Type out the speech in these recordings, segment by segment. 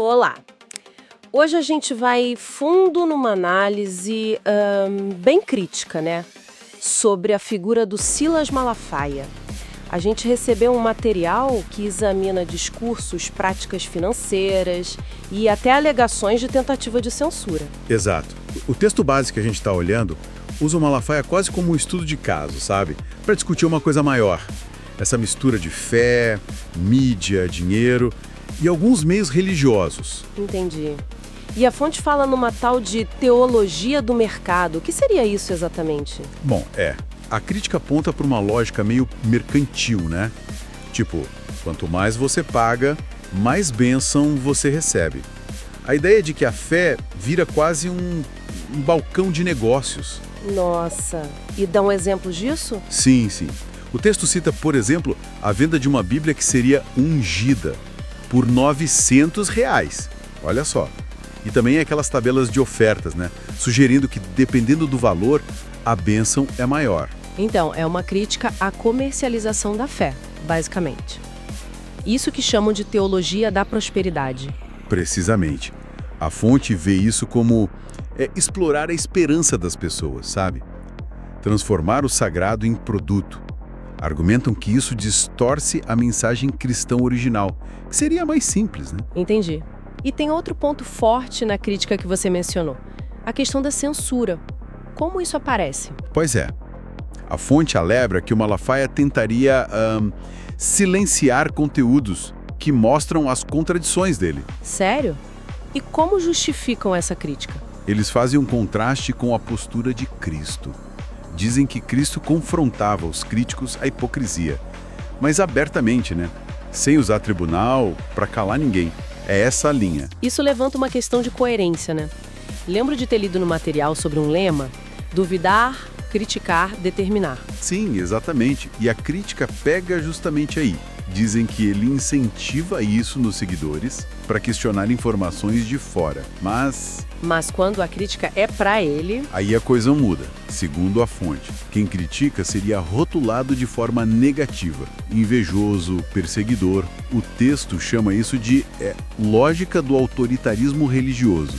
Olá! Hoje a gente vai fundo numa análise bem crítica, né? Sobre a figura do Silas Malafaia. A gente recebeu um material que examina discursos, práticas financeiras e até alegações de tentativa de censura. Exato. O texto base que a gente está olhando usa o Malafaia quase como um estudo de caso, sabe? Para discutir uma coisa maior. Essa mistura de fé, mídia, dinheiro e alguns meios religiosos. Entendi. E a fonte fala numa tal de teologia do mercado. O que seria isso exatamente? Bom, a crítica aponta para uma lógica meio mercantil, né? Tipo, quanto mais você paga, mais bênção você recebe. A ideia de que a fé vira quase um balcão de negócios. Nossa, e dá um exemplo disso? Sim. O texto cita, por exemplo, a venda de uma Bíblia que seria ungida por R$ 900. Olha só. E também aquelas tabelas de ofertas, né? Sugerindo que, dependendo do valor, a bênção é maior. Então, é uma crítica à comercialização da fé, basicamente. Isso que chamam de teologia da prosperidade. Precisamente. A fonte vê isso como explorar a esperança das pessoas, sabe? Transformar o sagrado em produto. Argumentam que isso distorce a mensagem cristã original, que seria mais simples, né? Entendi. E tem outro ponto forte na crítica que você mencionou, a questão da censura. Como isso aparece? Pois é. A fonte alega que o Malafaia tentaria silenciar conteúdos que mostram as contradições dele. Sério? E como justificam essa crítica? Eles fazem um contraste com a postura de Cristo. Dizem que Cristo confrontava os críticos à hipocrisia, mas abertamente, né? Sem usar tribunal para calar ninguém. É essa a linha. Isso levanta uma questão de coerência, né? Lembro de ter lido no material sobre um lema: duvidar, criticar, determinar. Sim, exatamente. E a crítica pega justamente aí. Dizem que ele incentiva isso nos seguidores para questionar informações de fora. Mas quando a crítica é para ele... aí a coisa muda. Segundo a fonte, quem critica seria rotulado de forma negativa. Invejoso, perseguidor. O texto chama isso de lógica do autoritarismo religioso.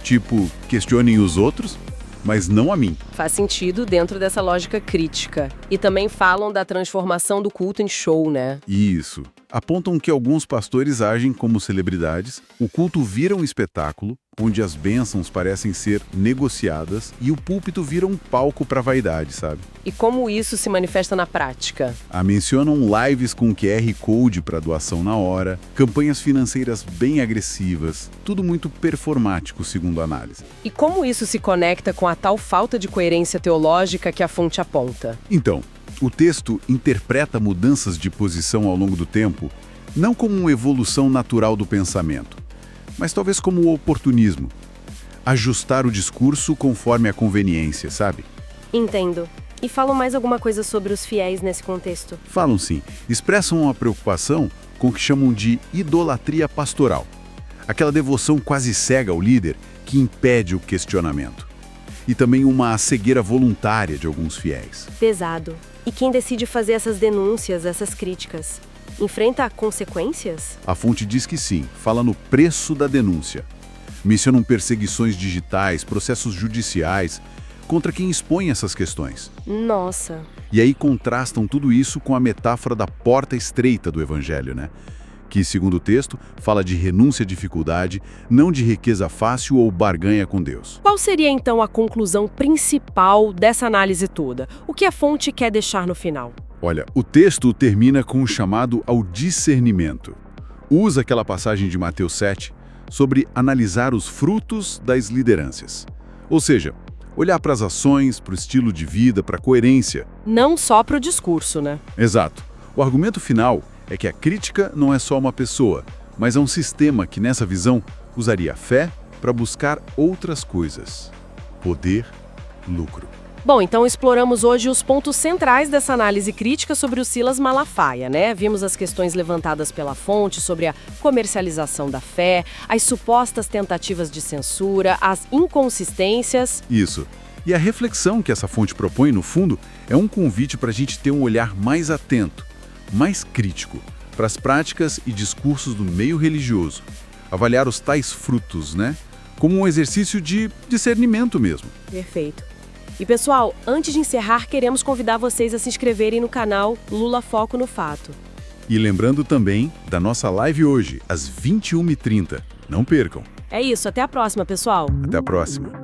Tipo, questionem os outros, mas não a mim. Faz sentido dentro dessa lógica crítica. E também falam da transformação do culto em show, né? Isso. Apontam que alguns pastores agem como celebridades, o culto vira um espetáculo, onde as bênçãos parecem ser negociadas e o púlpito vira um palco para vaidade, sabe? E como isso se manifesta na prática? Mencionam lives com QR Code para doação na hora, campanhas financeiras bem agressivas, tudo muito performático, segundo a análise. E como isso se conecta com a tal falta de coerência teológica que a fonte aponta? Então, o texto interpreta mudanças de posição ao longo do tempo não como uma evolução natural do pensamento, mas talvez como o oportunismo. Ajustar o discurso conforme a conveniência, sabe? Entendo. E falam mais alguma coisa sobre os fiéis nesse contexto? Falam sim. Expressam uma preocupação com o que chamam de idolatria pastoral. Aquela devoção quase cega ao líder que impede o questionamento. E também uma cegueira voluntária de alguns fiéis. Pesado. E quem decide fazer essas denúncias, essas críticas, enfrenta consequências? A fonte diz que sim, fala no preço da denúncia. Mencionam perseguições digitais, processos judiciais contra quem expõe essas questões. Nossa! E aí contrastam tudo isso com a metáfora da porta estreita do Evangelho, né? Que, segundo o texto, fala de renúncia à dificuldade, não de riqueza fácil ou barganha com Deus. Qual seria, então, a conclusão principal dessa análise toda? O que a fonte quer deixar no final? Olha, o texto termina com um chamado ao discernimento. Usa aquela passagem de Mateus 7 sobre analisar os frutos das lideranças. Ou seja, olhar para as ações, para o estilo de vida, para a coerência. Não só para o discurso, né? Exato. O argumento final é que a crítica não é só uma pessoa, mas é um sistema que, nessa visão, usaria a fé para buscar outras coisas. Poder, lucro. Bom, então exploramos hoje os pontos centrais dessa análise crítica sobre o Silas Malafaia, né? Vimos as questões levantadas pela fonte sobre a comercialização da fé, as supostas tentativas de censura, as inconsistências. Isso. E a reflexão que essa fonte propõe, no fundo, é um convite para a gente ter um olhar mais atento, mais crítico, para as práticas e discursos do meio religioso, avaliar os tais frutos, né? Como um exercício de discernimento mesmo. Perfeito. E pessoal, antes de encerrar, queremos convidar vocês a se inscreverem no canal Lula Foco no Fato. E lembrando também da nossa live hoje, às 21h30. Não percam. É isso, até a próxima, pessoal. Até a próxima.